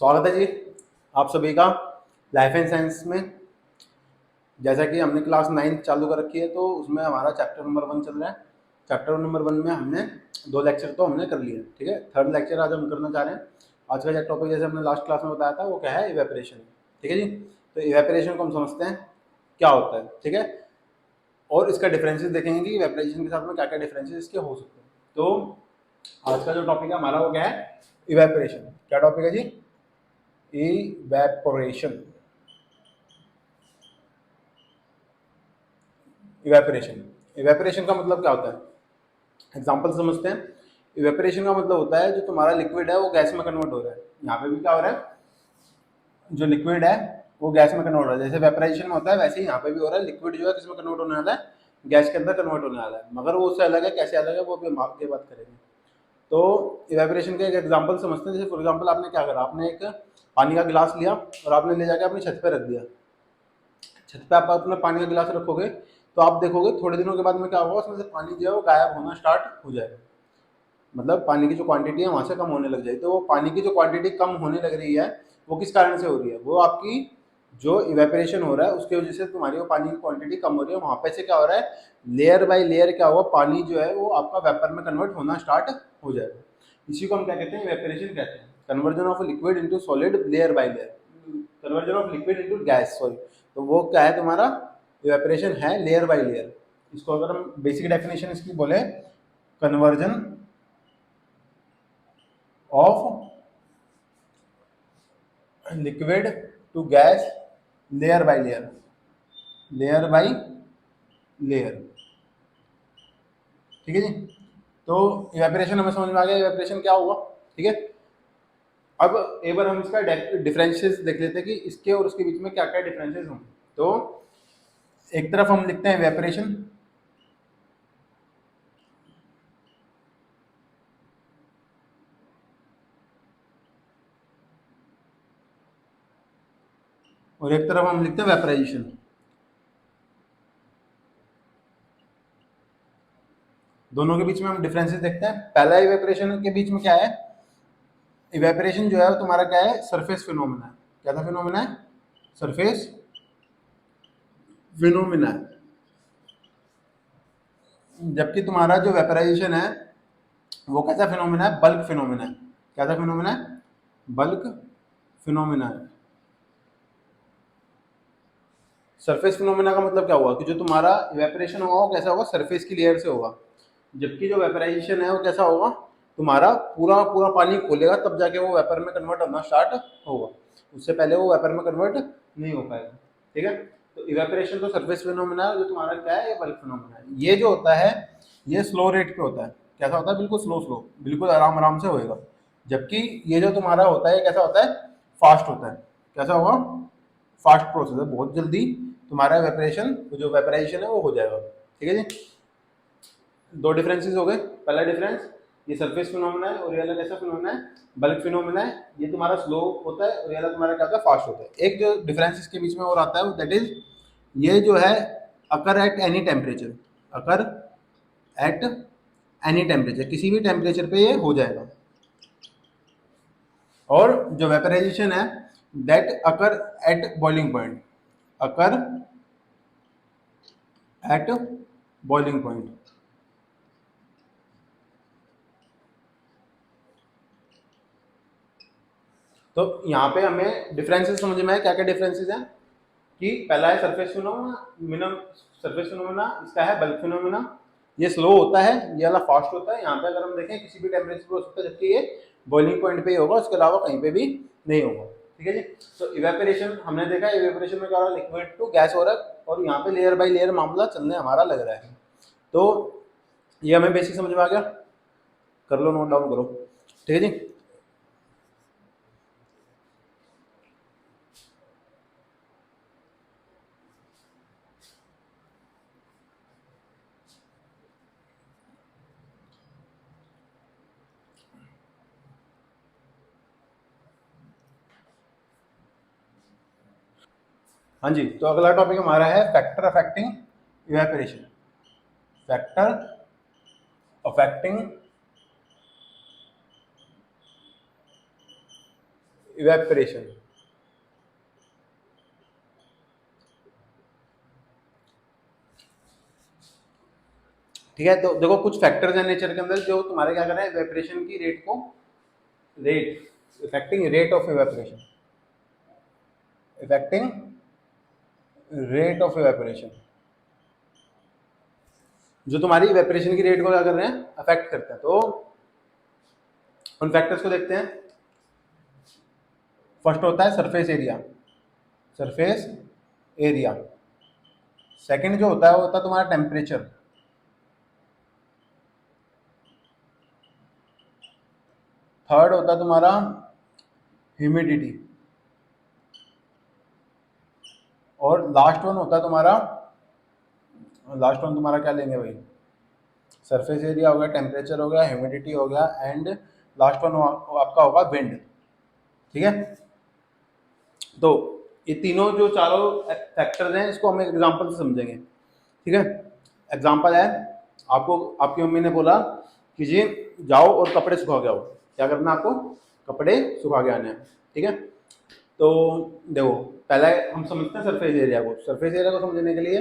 स्वागत है जी आप सभी का लाइफ एंड साइंस में। जैसा कि हमने क्लास 9 चालू कर रखी है तो उसमें हमारा चैप्टर नंबर 1 चल रहा है। चैप्टर नंबर 1 में हमने 2 लेक्चर तो हमने कर लिए, ठीक है। थर्ड लेक्चर आज हम करना चाह रहे हैं। आज का जो टॉपिक जैसे हमने लास्ट क्लास में बताया था वो क्या है, इवेपोरेशन, ठीक है जी। तो इवेपोरेशन को हम समझते हैं क्या होता है, ठीक है। और इसका डिफरेंसेस देखेंगे कि इवेपोरेशन के साथ में क्या क्या डिफरेंसेस इसके हो सकते हैं। तो आज का जो टॉपिक है हमारा वो क्या है, इवेपोरेशन। क्या टॉपिक है जी? इवेपोरेशन। इवेपोरेशन इवेपोरेशन का मतलब क्या होता है, एग्जांपल समझते हैं। इवेपोरेशन का मतलब होता है जो तुम्हारा लिक्विड है वो गैस में कन्वर्ट हो रहा है। यहाँ पे भी क्या हो रहा है, जो लिक्विड है वो गैस में कन्वर्ट हो रहा है। जैसे वेपराइजेशन में होता है वैसे ही यहाँ पे भी हो रहा है। लिक्विड जो है किसमें कन्वर्ट होने वाला है, गैस के अंदर कन्वर्ट होने वाला है। मगर वो उससे अलग है, कैसे अलग है वो भी हम आगे बात करेंगे। तो इवेपोरेशन के एक एग्जांपल समझते हैं। जैसे फॉर एग्जांपल आपने क्या करा, आपने एक पानी का गिलास लिया और आपने ले जाकर अपनी छत पे रख दिया। छत पे आप अपना पानी का गिलास रखोगे तो आप देखोगे थोड़े दिनों के बाद में क्या होगा, उसमें से पानी जो है वो गायब होना स्टार्ट हो जाएगा। मतलब पानी की जो क्वांटिटी है वहां से कम होने लग जाएगी। तो वो पानी की जो क्वांटिटी कम होने लग रही है वो किस कारण से हो रही है, वो आपकी जो इवेपोरेशन हो रहा है उसकी वजह से तुम्हारी वो पानी की क्वांटिटी कम हो रही है। वहां पे से क्या हो रहा है, लेयर बाय लेयर क्या हुआ, पानी जो है वो आपका वेपर में कन्वर्ट होना स्टार्ट हो जाएगा। इसी को हम क्या कहते हैं, इवेपोरेशन कहते हैं। Conversion of liquid into solid layer by layer, conversion of liquid into gas, sorry. तो वो क्या है तुम्हारा, इवेपोरेशन है लेयर बाय लेयर। इसको अगर हम बेसिक डेफिनेशन इसकी बोले, conversion of liquid to gas layer by layer, layer by layer, ठीक है जी। तो इवेपोरेशन हमें समझ में आ गया, इवेपोरेशन क्या हुआ, ठीक है। अब एक बार हम इसका डिफरेंसेस देख लेते हैं कि इसके और उसके बीच में क्या क्या डिफरेंसेस होंगे। तो एक तरफ हम लिखते हैं इवेपोरेशन, और एक तरफ हम लिखते हैं वेपराइजेशन। दोनों के बीच में हम डिफरेंसेस देखते हैं। पहला इवेपोरेशन के बीच में क्या है, इवेपोरेशन जो है वो तुम्हारा क्या है, सरफेस फिनोमेना है। क्या था फिनोमेना है, सरफेस फिनोमेना है। जबकि तुम्हारा जो वेपराइजेशन है वो कैसा फिनोमेना है, बल्क फिनोमेना है। क्या था फिनोमेना है, बल्क फिनोमेना है। सरफेस फिनोमेना का मतलब क्या हुआ कि जो तुम्हारा इवेपोरेशन होगा वो कैसा होगा, सरफेस की लेयर से होगा। जबकि जो वेपराइजेशन है वो कैसा होगा, तुम्हारा पूरा पूरा पानी खोलेगा तब जाके वो वेपर में कन्वर्ट होना स्टार्ट होगा। उससे पहले वो वेपर में कन्वर्ट नहीं हो पाएगा, ठीक है। तो इवेपोरेशन तो सरफेस फिनोमेना है, जो तुम्हारा क्या है, ये बल्क फिनोमेना है। ये जो होता है ये स्लो रेट पे होता है। कैसा होता है, बिल्कुल स्लो स्लो, बिल्कुल आराम आराम से होएगा। जबकि ये जो तुम्हारा होता है कैसा होता है, फास्ट होता है। कैसा होगा, फास्ट प्रोसेस है, बहुत जल्दी तुम्हारा वेपरेशन जो वेपराइजेशन है वो हो जाएगा, ठीक है जी। दो डिफरेंसेस हो गए। पहला डिफरेंस, ये सरफेस फिनोमेना है और ये वाला कैसा फिनोमेना है, बल्क फिनोमेना है। ये तुम्हारा स्लो होता है और ये वाला तुम्हारा क्या होता है, फास्ट होता है। एक जो डिफरेंस इसके बीच में और आता है दैट इज, ये जो है occur at any temperature, occur at any temperature, किसी भी टेम्परेचर पे ये हो जाएगा। और जो वेपराइजेशन है that occur at boiling point, occur at boiling point. तो यहाँ पे हमें डिफरेंसेस समझ में आए, क्या क्या डिफरेंसेस हैं कि पहला है surface phenomena, minimum surface phenomena, इसका है बल्क फिनोमेना। ये स्लो होता है, ये वाला फास्ट होता है। यहाँ पे अगर हम देखें किसी भी टेम्परेचर पे हो सकता है, जबकि ये बॉइलिंग पॉइंट पे ही होगा, उसके अलावा कहीं पे भी नहीं होगा, ठीक है जी। तो इवेपोरेशन हमने देखा, इवेपोरेशन में क्या हो रहा है, लिक्विड टू गैस हो रहा है, और यहाँ पे लेयर बाई लेयर मामला चलने हमारा लग रहा है। तो ये हमें बेसिक समझ में आ गया, कर लो, नोट डाउन करो, ठीक है जी। हाँ जी, तो अगला टॉपिक हमारा है factor affecting evaporation. Factor affecting evaporation. ठीक है, तो देखो कुछ फैक्टर्स हैं नेचर के अंदर जो तुम्हारे क्या कर रहे हैं, इवेपरेशन की रेट को, rate affecting rate of evaporation, affecting rate of evaporation, जो तुम्हारी इवेपरेशन की रेट को क्या कर रहे हैं, अफेक्ट करते हैं। तो उन फैक्टर्स को देखते हैं। फर्स्ट होता है surface area, surface area. Second जो होता है वो होता है तुम्हारा टेम्परेचर। थर्ड होता है तुम्हारा ह्यूमिडिटी। और लास्ट वन होता है तुम्हारा, लास्ट वन तुम्हारा क्या लेंगे भाई, सरफेस एरिया हो गया, टेम्परेचर हो गया, ह्यूमिडिटी हो गया, एंड लास्ट वन आपका होगा विंड। ठीक है, तो ये तीनों जो चारों फैक्टर्स हैं इसको हम एक एग्जांपल से समझेंगे। ठीक है, एग्जांपल है, आपको आपकी मम्मी ने बोला कि जी जाओ और कपड़े सुखा के आओ। क्या करना है आपको, कपड़े सुखा के आने हैं। ठीक है, तो देखो पहले हम समझते हैं सरफेस एरिया को। सरफेस एरिया को समझने के लिए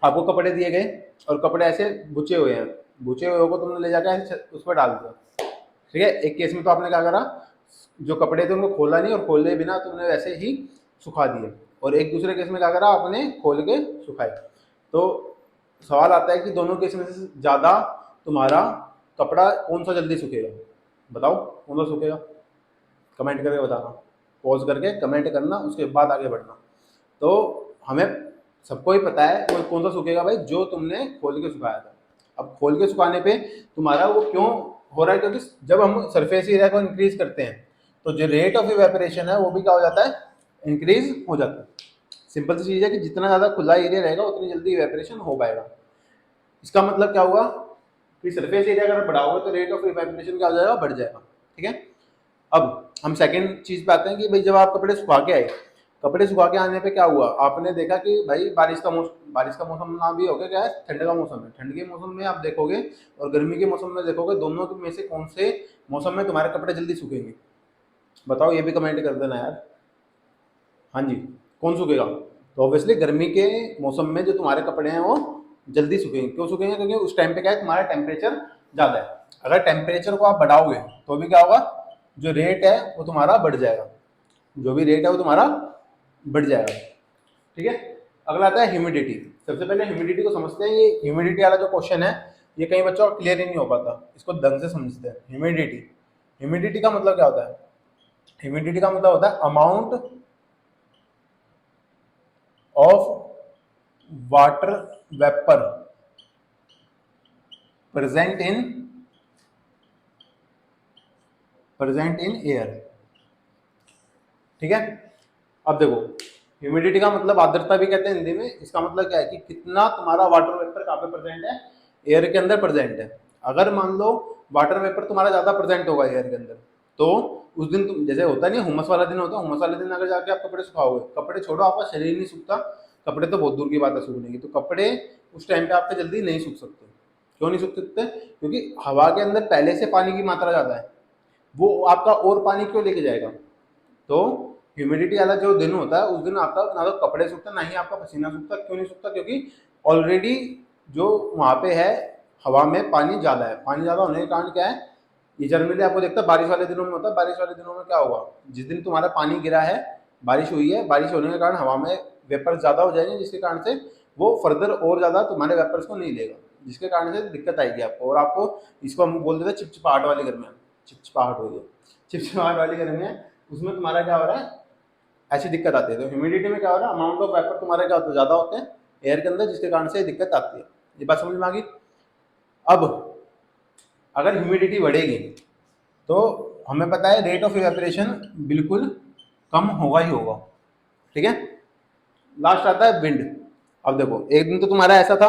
आपको कपड़े दिए गए और कपड़े ऐसे बुचे हुए हैं, बुचे हुए को तुमने ले जाकर उस पर डाल दिया। ठीक है, एक केस में तो आपने क्या करा, जो कपड़े थे उनको खोला नहीं और खोले बिना तुमने वैसे ही सुखा दिए, और एक दूसरे केस में क्या करा, आपने खोल के सुखाए। तो सवाल आता है कि दोनों केस में से ज़्यादा तुम्हारा कपड़ा कौन सा जल्दी सूखेगा, बताओ कौन सा सूखेगा, कमेंट करके बताना, पॉज करके कमेंट करना, उसके बाद आगे बढ़ना। तो हमें सबको ही पता है वो कौन सा सूखेगा भाई, जो तुमने खोल के सुखाया था। अब खोल के सुखाने पे तुम्हारा वो क्यों हो रहा है, क्योंकि जब हम सरफेस एरिया को इंक्रीज करते हैं तो जो रेट ऑफ इवेपोरेशन है वो भी क्या हो जाता है, इंक्रीज हो जाता है। सिंपल सी चीज़ है कि जितना ज़्यादा खुला एरिया रहेगा उतनी जल्दी इवेपोरेशन हो पाएगा। इसका मतलब क्या हुआ कि सरफेस एरिया अगर बढ़ाओगे तो रेट ऑफ इवेपोरेशन क्या हो जाएगा, बढ़ जाएगा। ठीक है, अब हम सेकंड चीज़ पे आते हैं कि भाई जब आप कपड़े सुखा के आए, कपड़े सुखा के आने पे क्या हुआ, आपने देखा कि भाई बारिश का मौसम ना भी हो गया, क्या है, ठंड का मौसम है। ठंड के मौसम में आप देखोगे और गर्मी के मौसम में देखोगे, दोनों में से कौन से मौसम में तुम्हारे कपड़े जल्दी सूखेंगे, बताओ, ये भी कमेंट कर देना यार। हाँ जी, कौन सूखेगा, तो ऑब्वियसली गर्मी के मौसम में जो तुम्हारे कपड़े हैं वो जल्दी सूखेंगे। क्यों सूखेंगे, क्योंकि उस टाइम पे क्या है, तुम्हारा टेम्परेचर ज़्यादा है। अगर टेम्परेचर को आप बढ़ाओगे तो भी क्या होगा, जो रेट है वो तुम्हारा बढ़ जाएगा, जो भी रेट है वो तुम्हारा बढ़ जाएगा। ठीक है, अगला आता है ह्यूमिडिटी। सबसे पहले ह्यूमिडिटी को समझते हैं। ये ह्यूमिडिटी वाला जो क्वेश्चन है ये कई बच्चों को क्लियर ही नहीं हो पाता, इसको ढंग से समझते हैं। ह्यूमिडिटी, ह्यूमिडिटी का मतलब क्या होता है, ह्यूमिडिटी का मतलब होता है amount of water vapour present in air. ठीक है, अब देखो ह्यूमिडिटी का मतलब आर्द्रता भी कहते हैं हिंदी में। इसका मतलब क्या है कि कितना तुम्हारा वाटर वेपर कहाँ पे प्रेजेंट है, एयर के अंदर प्रेजेंट है। अगर मान लो वाटर वेपर तुम्हारा ज्यादा प्रेजेंट होगा एयर के अंदर, तो उस दिन तुम, जैसे होता नहीं हुमस वाला दिन होता है, हुमस वाले दिन अगर जाके आप कपड़े सुखाओगे, कपड़े छोड़ो आपका शरीर नहीं सूखता, कपड़े तो बहुत दूर की बात है सूखने की, तो कपड़े उस टाइम पे आपके जल्दी नहीं सूख सकते। क्यों नहीं सूख सकते, क्योंकि हवा के अंदर पहले से पानी की मात्रा ज्यादा है, वो आपका और पानी क्यों लेके जाएगा। तो ह्यूमिडिटी वाला जो दिन होता है उस दिन आपका ना तो कपड़े सूखता ना ही आपका पसीना सूखता। क्यों नहीं सूखता, क्योंकि ऑलरेडी जो वहाँ पे है हवा में पानी ज़्यादा है। पानी ज़्यादा होने के कारण क्या है, ये जनरली आपको देखता है बारिश वाले दिनों में होता है। बारिश वाले दिनों में क्या होगा, जिस दिन तुम्हारा पानी गिरा है, बारिश हुई है, बारिश होने के कारण हवा में वेपर्स ज़्यादा हो जाएंगे, जिसके कारण से वो फर्दर और ज़्यादा तुम्हारे वेपर्स को नहीं लेगा, जिसके कारण से दिक्कत आएगी आपको। और आपको इसको हम बोल देते हैं चिपचिपाहट वाली गर्मियाँ, चिपचिपाहट हो रही है, चिपचिपाहट वाली गर्मियाँ, उसमें तुम्हारा क्या हो रहा है, ऐसी दिक्कत आती है। तो ह्यूमिडिटी में क्या हो रहा है, अमाउंट ऑफ वेपर तुम्हारे क्या होता है, ज़्यादा होते हैं एयर के अंदर, जिसके कारण से दिक्कत आती है। ये बात समझ में आ गई। अब अगर ह्यूमिडिटी बढ़ेगी तो हमें पता है रेट ऑफ इवेपोरेशन बिल्कुल कम होगा ही होगा। ठीक है, लास्ट आता है विंड। अब देखो एक दिन तो तुम्हारा ऐसा था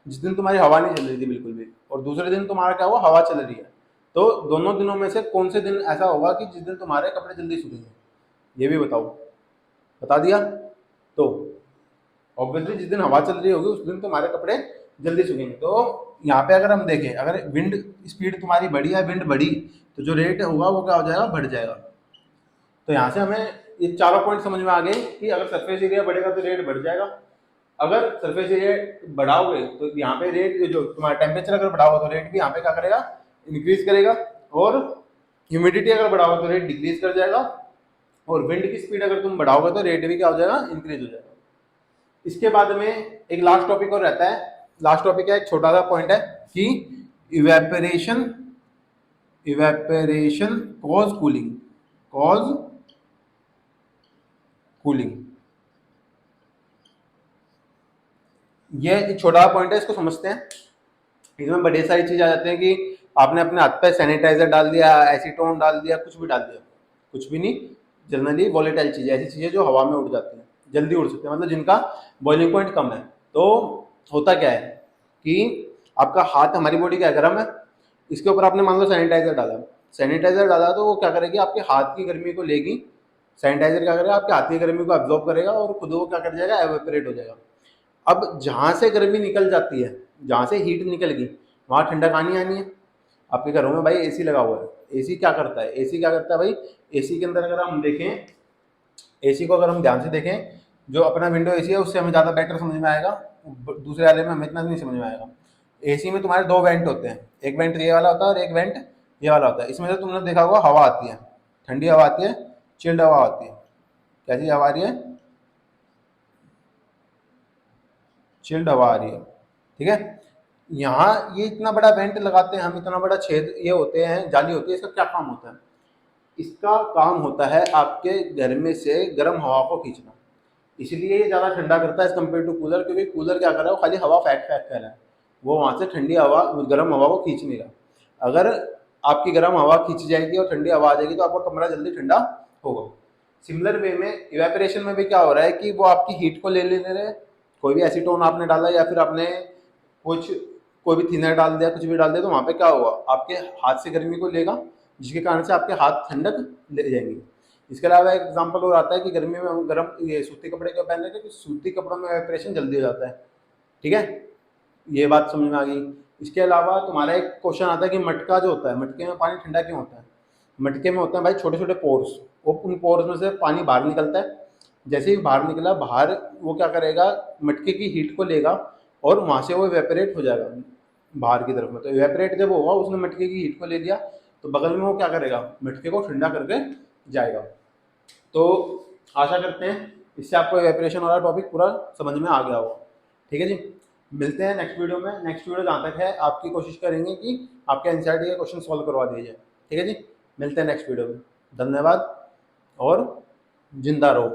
जिस दिन तुम्हारी हवा नहीं चल रही थी बिल्कुल भी, और दूसरे दिन तुम्हारा क्या हुआ, हवा चल रही है। तो दोनों दिनों में से कौन से दिन ऐसा होगा कि जिस दिन तुम्हारे कपड़े जल्दी सूखेंगे, ये भी बताओ। बता दिया, तो ऑब्वियसली जिस दिन हवा चल रही होगी उस दिन तुम्हारे कपड़े जल्दी सूखेंगे। तो यहाँ पे अगर हम देखें, अगर विंड स्पीड तुम्हारी बढ़ी या विंड बढ़ी तो जो रेट होगा वो क्या हो जाएगा, बढ़ जाएगा। तो यहाँ से हमें ये चारों पॉइंट समझ में आ गए कि अगर सरफेस एरिया बढ़ेगा तो रेट बढ़ जाएगा, अगर सरफेस एरिया बढ़ाओगे तो यहाँ पे रेट, जो तुम्हारा टेम्परेचर अगर बढ़ाओगे तो रेट भी यहाँ पे क्या करेगा, इंक्रीज करेगा, और ह्यूमिडिटी अगर बढ़ाओगे तो रेट डिक्रीज कर जाएगा, और विंड की स्पीड अगर तुम बढ़ाओगे तो रेट भी क्या हो जाएगा, इंक्रीज हो जाएगा। इसके बाद में एक लास्ट टॉपिक और रहता है, लास्ट टॉपिक है, एक छोटा सा पॉइंट है कि evaporation, evaporation cause cooling, cause cooling. ये एक छोटा पॉइंट है, इसको समझते हैं। इसमें बड़ी सारी चीज आ जाती है कि आपने अपने हाथ पे सैनिटाइजर डाल दिया, एसीटोन डाल दिया, कुछ भी डाल दिया, कुछ भी नहीं, जनरली वॉलेटाइल चीजें, ऐसी चीजें जो हवा में उड़ जाती हैं, जल्दी उड़ सकते हैं, मतलब जिनका बॉइलिंग पॉइंट कम है। तो होता क्या है कि आपका हाथ, हमारी बॉडी क्या गर्म है, इसके ऊपर आपने मान लो सैनिटाइजर डाला, सैनिटाइजर डाला तो वो क्या करेगी, आपके हाथ की गर्मी को लेगी, सैनिटाइजर क्या करेगा, आपके हाथ की गर्मी को एब्जॉर्ब करेगा और खुद वो क्या कर जाएगा, एवेपोरेट हो जाएगा। अब जहाँ से गर्मी निकल जाती है, जहाँ से हीट निकल गई, वहाँ ठंडक आनी आनी है। आपके घरों में भाई एसी लगा हुआ है, एसी क्या करता है, एसी क्या करता है भाई, एसी के अंदर अगर हम देखें, एसी को अगर हम ध्यान से देखें, जो अपना विंडो एसी है उससे हमें ज़्यादा बेटर समझ में आएगा, दूसरे वाले में हमें इतना नहीं समझ में आएगा। एसी में तुम्हारे दो वेंट होते हैं, एक वेंट ये वाला होता है और एक वेंट ये वाला होता है। इसमें से तुमने देखा होगा हवा आती है, ठंडी हवा आती है, चिल्ड हवा आती है। कैसी हवा आ रही है, चिल्ड हवा आ रही है, ठीक है। यहाँ ये इतना बड़ा वेंट लगाते हैं हम, इतना बड़ा छेद ये होते हैं, जाली होती है, इसका क्या काम होता है, इसका काम होता है आपके घर में से गर्म हवा को खींचना। इसलिए ये ज़्यादा ठंडा करता है एज कम्पेयर टू कूलर, क्योंकि कूलर क्या कर रहा है, वो खाली हवा फेंक फेंक कर रहा है, वो वहाँ से ठंडी हवा, गर्म हवा को खींच नहीं रहा। अगर आपकी गर्म हवा खींच जाएगी और ठंडी हवा आ जाएगी तो आपका कमरा जल्दी ठंडा होगा। सिमिलर वे में इवेपोरेशन में भी क्या हो रहा है कि वो आपकी हीट को ले रहे हैं, कोई भी एसीटोन आपने डाला या फिर आपने कुछ कोई भी थिनर डाल दिया, कुछ भी डाल दिया, तो वहाँ पे क्या हुआ, आपके हाथ से गर्मी को लेगा, जिसके कारण से आपके हाथ ठंडक ले जाएंगे। इसके अलावा एक एग्जांपल और आता है कि गर्मी में हम गर्म ये सूती कपड़े क्यों पहन रहे हैं, क्योंकि सूती कपड़ों में इवेपोरेशन जल्दी हो जाता है, ठीक है, ये बात समझ में आ गई। इसके अलावा तुम्हारा एक क्वेश्चन आता है कि मटका जो होता है, मटके में पानी ठंडा क्यों होता है। मटके में होते हैं भाई छोटे छोटे पोर्स, वो उन पोर्स में से पानी बाहर निकलता है, जैसे ही बाहर निकला, बाहर वो क्या करेगा, मटके की हीट को लेगा और वहाँ से वो इवेपोरेट हो जाएगा बाहर की तरफ में। तो इवेपोरेट जब होगा, उसने मटके की हीट को ले लिया, तो बगल में वो क्या करेगा, मटके को ठंडा करके जाएगा। तो आशा करते हैं इससे आपको इवेपोरेशन वाला टॉपिक पूरा समझ में आ गया होगा, ठीक है जी। मिलते हैं नेक्स्ट वीडियो में। नेक्स्ट वीडियो जहाँ तक है आपकी कोशिश करेंगे कि आपके एनसीईआरटी के क्वेश्चन सॉल्व करवा दिए जाए, ठीक है जी। मिलते हैं नेक्स्ट वीडियो में, धन्यवाद और जिंदा रहो।